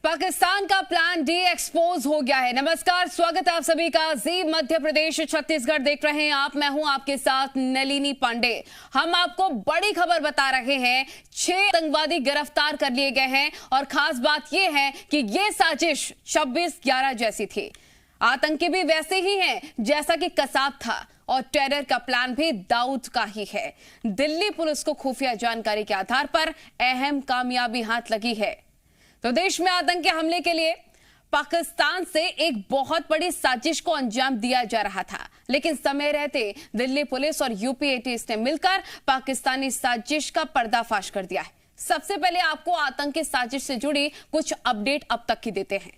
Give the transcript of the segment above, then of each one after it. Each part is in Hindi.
पाकिस्तान का प्लान डी एक्सपोज हो गया है। नमस्कार, स्वागत है आप सभी का। जी मध्य प्रदेश छत्तीसगढ़ देख रहे हैं आप। मैं हूं आपके साथ नलिनी पांडे। हम आपको बड़ी खबर बता रहे हैं। 6 आतंकवादी गिरफ्तार कर लिए गए हैं और खास बात यह है कि यह साजिश 26/11 जैसी थी। आतंकी भी वैसे ही हैं जैसा कि कसाब था और टेरर का प्लान भी दाऊद का ही है। दिल्ली पुलिस को खुफिया जानकारी के आधार पर अहम कामयाबी हाथ लगी है। तो देश में आतंकी हमले के लिए पाकिस्तान से एक बहुत बड़ी साजिश को अंजाम दिया जा रहा था, लेकिन समय रहते दिल्ली पुलिस और यूपी एटीएस ने मिलकर पाकिस्तानी साजिश का पर्दाफाश कर दिया है। सबसे पहले आपको आतंकी साजिश से जुड़ी कुछ अपडेट अब तक की देते हैं।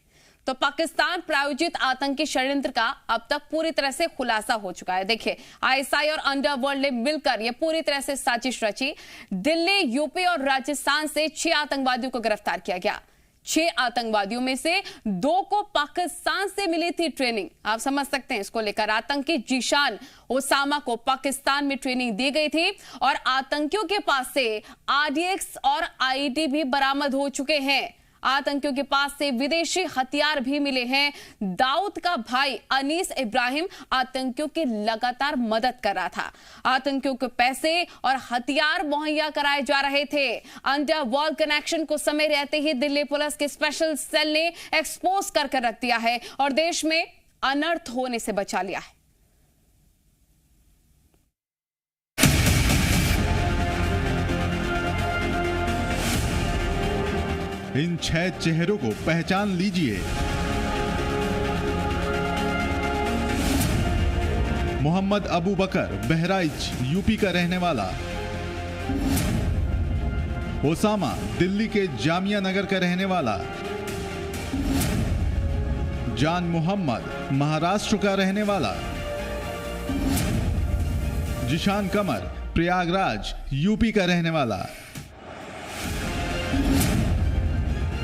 तो पाकिस्तान प्रायोजित आतंकी षड्यंत्र का अब तक पूरी तरह से खुलासा हो चुका है। देखिए, आईएसआई और अंडरवर्ल्ड ने मिलकर यह पूरी तरह से साजिश रची। दिल्ली, यूपी और राजस्थान से 6 आतंकवादियों को गिरफ्तार किया गया। 6 आतंकवादियों में से 2 को पाकिस्तान से मिली थी ट्रेनिंग। आप समझ सकते हैं इसको लेकर। आतंकी जीशान ओसामा को पाकिस्तान में ट्रेनिंग दी गई थी और आतंकियों के पास से आरडीएक्स और आईईडी भी बरामद हो चुके हैं। आतंकियों के पास से विदेशी हथियार भी मिले हैं। दाऊद का भाई अनीस इब्राहिम आतंकियों की लगातार मदद कर रहा था। आतंकियों को पैसे और हथियार मुहैया कराए जा रहे थे। अंडरवर्ल्ड कनेक्शन को समय रहते ही दिल्ली पुलिस के स्पेशल सेल ने एक्सपोज कर रख दिया है और देश में अनर्थ होने से बचा लिया है। इन 6 चेहरों को पहचान लीजिए। मोहम्मद अबू बकर, बहराइच, यूपी का रहने वाला। ओसामा, दिल्ली के जामिया नगर का रहने वाला। जान मोहम्मद, महाराष्ट्र का रहने वाला। जिशान कमर, प्रयागराज, यूपी का रहने वाला।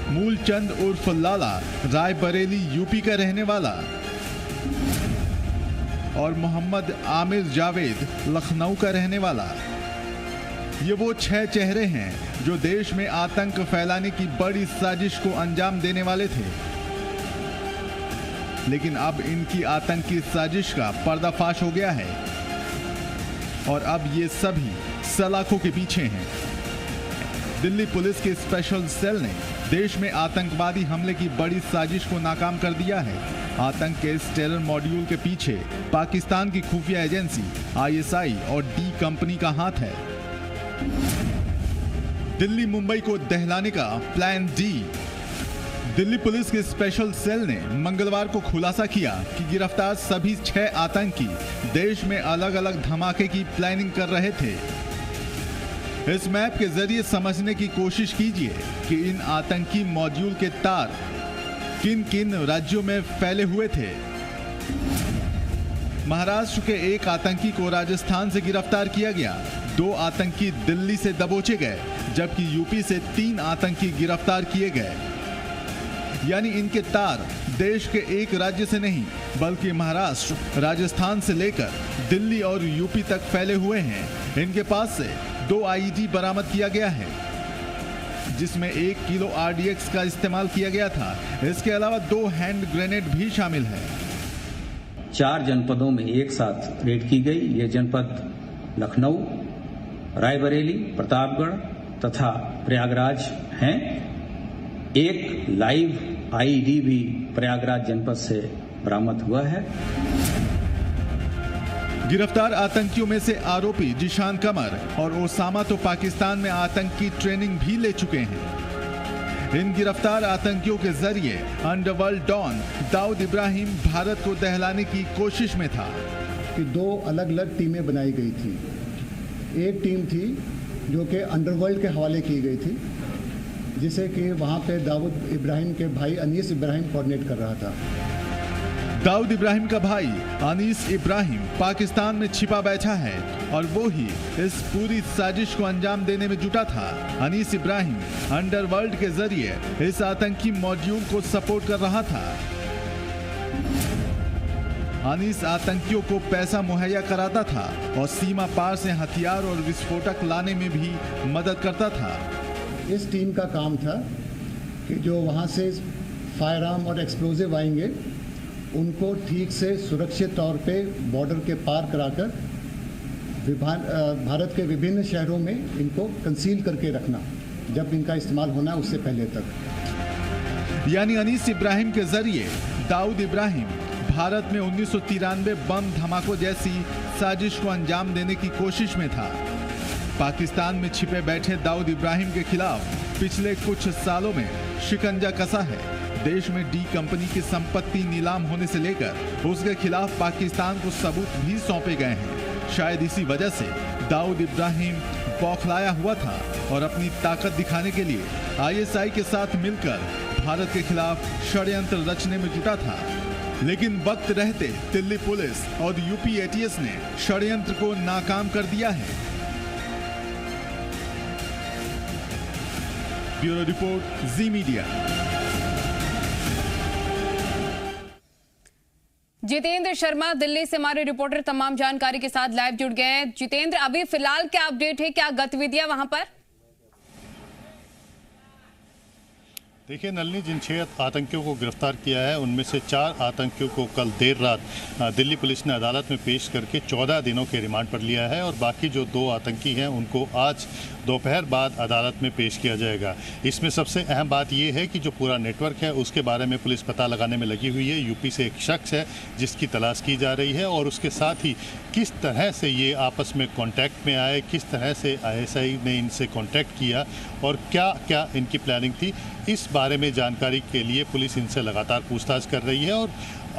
मूलचंद उर्फ लाला, रायबरेली, यूपी का रहने वाला। और मोहम्मद आमिर जावेद, लखनऊ का रहने वाला। ये वो 6 चेहरे हैं जो देश में आतंक फैलाने की बड़ी साजिश को अंजाम देने वाले थे, लेकिन अब इनकी आतंकी साजिश का पर्दाफाश हो गया है और अब ये सभी सलाखों के पीछे हैं। दिल्ली पुलिस के स्पेशल सेल ने देश में आतंकवादी हमले की बड़ी साजिश को नाकाम कर दिया है। आतंक के इस टेरर मॉड्यूल के पीछे पाकिस्तान की खुफिया एजेंसी आईएसआई और डी कंपनी का हाथ है। दिल्ली मुंबई को दहलाने का प्लान डी। दिल्ली पुलिस के स्पेशल सेल ने मंगलवार को खुलासा किया कि गिरफ्तार सभी 6 आतंकी देश में अलग अलग धमाके की प्लानिंग कर रहे थे। इस मैप के जरिए समझने की कोशिश कीजिए कि इन आतंकी मॉड्यूल के तार किन किन राज्यों में फैले हुए थे। महाराष्ट्र के एक आतंकी को राजस्थान से गिरफ्तार किया गया। 2 आतंकी दिल्ली से दबोचे गए, जबकि यूपी से 3 आतंकी गिरफ्तार किए गए। यानी इनके तार देश के एक राज्य से नहीं बल्कि महाराष्ट्र, राजस्थान से लेकर दिल्ली और यूपी तक फैले हुए हैं। इनके पास से 2 आईईडी बरामद किया गया है, जिसमें 1 किलो आरडीएक्स का इस्तेमाल किया गया था। इसके अलावा 2 हैंड ग्रेनेड भी शामिल है। 4 जनपदों में एक साथ रेड की गई। ये जनपद लखनऊ, रायबरेली, प्रतापगढ़ तथा प्रयागराज हैं। एक लाइव आईईडी भी प्रयागराज जनपद से बरामद हुआ है। गिरफ्तार आतंकियों में से आरोपी जिशान कमर और ओसामा तो पाकिस्तान में आतंकी ट्रेनिंग भी ले चुके हैं। इन गिरफ्तार आतंकियों के जरिए अंडरवर्ल्ड डॉन दाऊद इब्राहिम भारत को दहलाने की कोशिश में था। कि 2 अलग अलग टीमें बनाई गई थी। एक टीम थी जो कि अंडरवर्ल्ड के हवाले की गई थी, जिसे कि वहाँ पे दाऊद इब्राहिम के भाई अनीस इब्राहिम कोऑर्डिनेट कर रहा था। दाऊद इब्राहिम का भाई अनीस इब्राहिम पाकिस्तान में छिपा बैठा है और वो ही इस पूरी साजिश को अंजाम देने में जुटा था। अनीस इब्राहिम अंडरवर्ल्ड के जरिए इस आतंकी मॉड्यूल को सपोर्ट कर रहा था। अनीस आतंकियों को पैसा मुहैया कराता था और सीमा पार से हथियार और विस्फोटक लाने में भी मदद करता था। इस टीम का काम था कि जो वहाँ से फायर आर्म और एक्सप्लोजिव आएंगे उनको ठीक से सुरक्षित तौर पे बॉर्डर के पार कराकर भारत के विभिन्न शहरों में इनको कंसील करके रखना, जब इनका इस्तेमाल होना है उससे पहले तक। यानी अनीस इब्राहिम के जरिए दाऊद इब्राहिम भारत में 1993 बम धमाकों जैसी साजिश को अंजाम देने की कोशिश में था। पाकिस्तान में छिपे बैठे दाऊद इब्राहिम के खिलाफ पिछले कुछ सालों में शिकंजा कसा है। देश में डी कंपनी की संपत्ति नीलाम होने से लेकर उसके खिलाफ पाकिस्तान को सबूत भी सौंपे गए हैं। शायद इसी वजह से दाऊद इब्राहिम बौखलाया हुआ था और अपनी ताकत दिखाने के लिए आईएसआई के साथ मिलकर भारत के खिलाफ षड्यंत्र रचने में जुटा था। लेकिन वक्त रहते दिल्ली पुलिस और यूपी एटीएस ने षड्यंत्र को नाकाम कर दिया है। ब्यूरो रिपोर्ट, जी मीडिया। जितेंद्र शर्मा दिल्ली से हमारे रिपोर्टर तमाम जानकारी के साथ लाइव जुड़ गए हैं। जितेंद्र, अभी फिलहाल क्या अपडेट है, क्या गतिविधियां वहां पर? देखिए नलिनी, जिन 6 आतंकियों को गिरफ्तार किया है उनमें से 4 आतंकियों को कल देर रात दिल्ली पुलिस ने अदालत में पेश करके 14 दिनों के रिमांड पर लिया है और बाकी जो 2 आतंकी हैं उनको आज दोपहर बाद अदालत में पेश किया जाएगा। इसमें सबसे अहम बात यह है कि जो पूरा नेटवर्क है उसके बारे में पुलिस पता लगाने में लगी हुई है। यूपी से एक शख्स है जिसकी तलाश की जा रही है और उसके साथ ही किस तरह से ये आपस में कांटेक्ट में आए, किस तरह से आईएसआई ने इनसे कांटेक्ट किया और क्या क्या इनकी प्लानिंग थी, इस बारे में जानकारी के लिए पुलिस इनसे लगातार पूछताछ कर रही है। और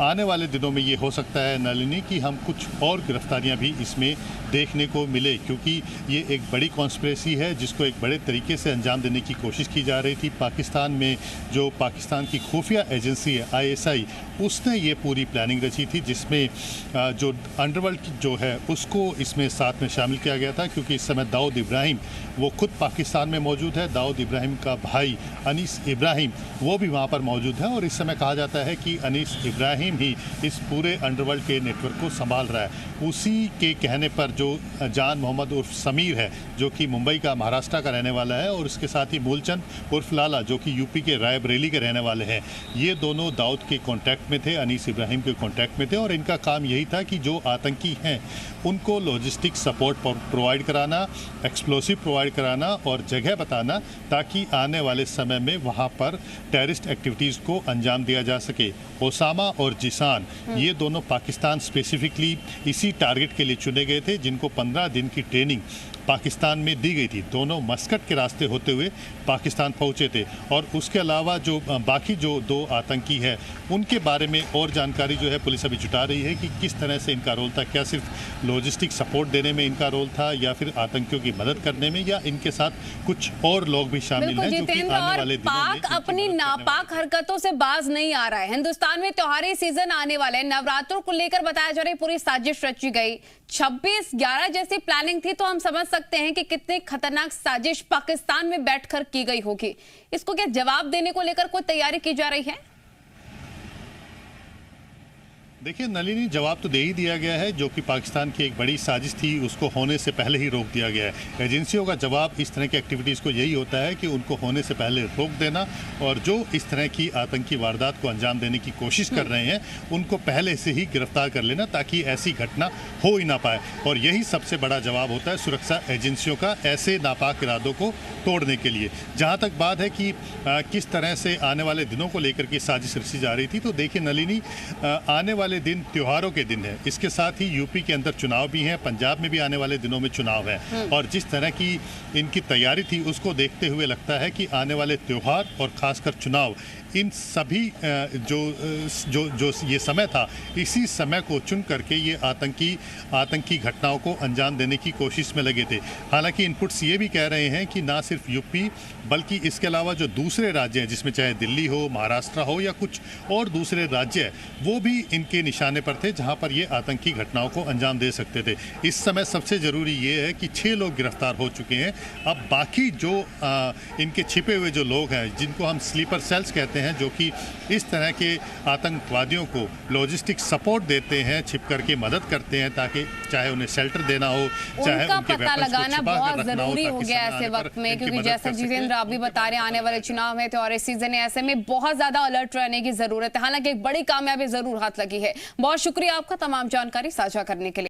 आने वाले दिनों में ये हो सकता है नलिनी कि हम कुछ और गिरफ्तारियां भी इसमें देखने को मिले, क्योंकि ये एक बड़ी कॉन्स्पिरेसी है जिसको एक बड़े तरीके से अंजाम देने की कोशिश की जा रही थी। पाकिस्तान में जो पाकिस्तान की खुफिया एजेंसी है आईएसआई, उसने ये पूरी प्लानिंग रची थी जिसमें जो अंडरवर्ल्ड जो है उसको इसमें साथ में शामिल किया गया था, क्योंकि इस समय दाऊद इब्राहिम वो खुद पाकिस्तान में मौजूद है। दाऊद इब्राहिम का भाई अनीस इब्राहिम वो भी वहाँ पर मौजूद है और इस समय कहा जाता है कि अनीस इब्राहिम ही इस पूरे अंडरवर्ल्ड के नेटवर्क को संभाल रहा है। उसी के कहने पर जो जान मोहम्मद उर्फ समीर है जो कि मुंबई का, महाराष्ट्र का रहने वाला है, और उसके साथ ही मूलचंद उर्फ लाला जो कि यूपी के रायबरेली के रहने वाले हैं, ये दोनों दाऊद के कांटेक्ट में थे, अनीस इब्राहिम के कांटेक्ट में थे और इनका काम यही था कि जो आतंकी हैं उनको लॉजिस्टिक सपोर्ट प्रोवाइड कराना, एक्सप्लोसिव प्रोवाइड कराना और जगह बताना, ताकि आने वाले समय में वहाँ पर टेररिस्ट एक्टिविटीज़ को अंजाम दिया जा सके। ओसामा और जिसान ये दोनों पाकिस्तान स्पेसिफिकली इसी टारगेट के लिए चुने गए थे, जिनको 15 दिन की ट्रेनिंग पाकिस्तान में दी गई थी। दोनों मस्कट के रास्ते होते हुए पाकिस्तान पहुंचे थे और उसके अलावा जो बाकी जो 2 आतंकी है उनके बारे में और जानकारी जो है पुलिस अभी जुटा रही है कि किस तरह से इनका रोल था, क्या सिर्फ लॉजिस्टिक सपोर्ट देने में इनका रोल था या फिर आतंकियों की मदद करने में, या इनके साथ कुछ और लोग भी शामिल हैं जो कि आने वाले दिनों में पाक अपनी नापाक हरकतों से बाज नहीं आ रहा है। हिंदुस्तान में त्योहारी सीजन आने वाले, नवरात्रों को लेकर बताया जा रहा है पूरी साजिश रची गई। 26/11 जैसी प्लानिंग थी तो हम समझ सकते हैं कि कितनी खतरनाक साजिश पाकिस्तान में बैठकर की गई होगी। इसको क्या जवाब देने को लेकर कोई तैयारी की जा रही है? देखिए नलिनी, जवाब तो दे ही दिया गया है। जो कि पाकिस्तान की एक बड़ी साजिश थी उसको होने से पहले ही रोक दिया गया है। एजेंसियों का जवाब इस तरह की एक्टिविटीज़ को यही होता है कि उनको होने से पहले रोक देना और जो इस तरह की आतंकी वारदात को अंजाम देने की कोशिश कर रहे हैं उनको पहले से ही गिरफ्तार कर लेना, ताकि ऐसी घटना हो ही ना पाए। और यही सबसे बड़ा जवाब होता है सुरक्षा एजेंसियों का ऐसे नापाक इरादों को तोड़ने के लिए। जहाँ तक बात है कि किस तरह से आने वाले दिनों को लेकर के साजिश रची जा रही थी, तो देखिए नलिनी, आने वाले दिन त्योहारों के दिन है, इसके साथ ही यूपी के अंदर चुनाव भी है, पंजाब में भी आने वाले दिनों में चुनाव है और जिस तरह की इनकी तैयारी थी उसको देखते हुए लगता है कि आने वाले त्योहार और खासकर चुनाव, इन सभी जो ये समय था, इसी समय को चुन करके ये आतंकी घटनाओं को अंजाम देने की कोशिश में लगे थे। हालांकि इनपुट्स ये भी कह रहे हैं कि ना सिर्फ यूपी बल्कि इसके अलावा जो दूसरे राज्य हैं, जिसमें चाहे दिल्ली हो, महाराष्ट्र हो या कुछ और दूसरे राज्य हैं, वो भी इनके निशाने पर थे जहां पर ये आतंकी घटनाओं को अंजाम दे सकते थे। इस समय सबसे ज़रूरी ये है कि 6 लोग गिरफ्तार हो चुके हैं। अब बाकी जो इनके छिपे हुए जो लोग हैं, जिनको हम स्लीपर सेल्स कहते हैं, जो कि इस तरह के आतंकवादियों को लॉजिस्टिक सपोर्ट देते हैं, छिप करके मदद करते हैं, ताकि चाहे उन्हें शेल्टर देना हो, चाहे उनका उनके पता लगाना बहुत जरूरी हो गया ताकि ऐसे समय वक्त में, आने पर क्योंकि इनकी जैसा मदद कर जितेंद्र आप भी बता रहे हैं, आने वाले चुनाव में त्योहारी सीजन है, ऐसे में बहुत ज्यादा अलर्ट रहने की जरूरत है। हालांकि एक बड़ी कामयाबी जरूर हाथ लगी है। बहुत शुक्रिया आपका तमाम जानकारी साझा करने के लिए।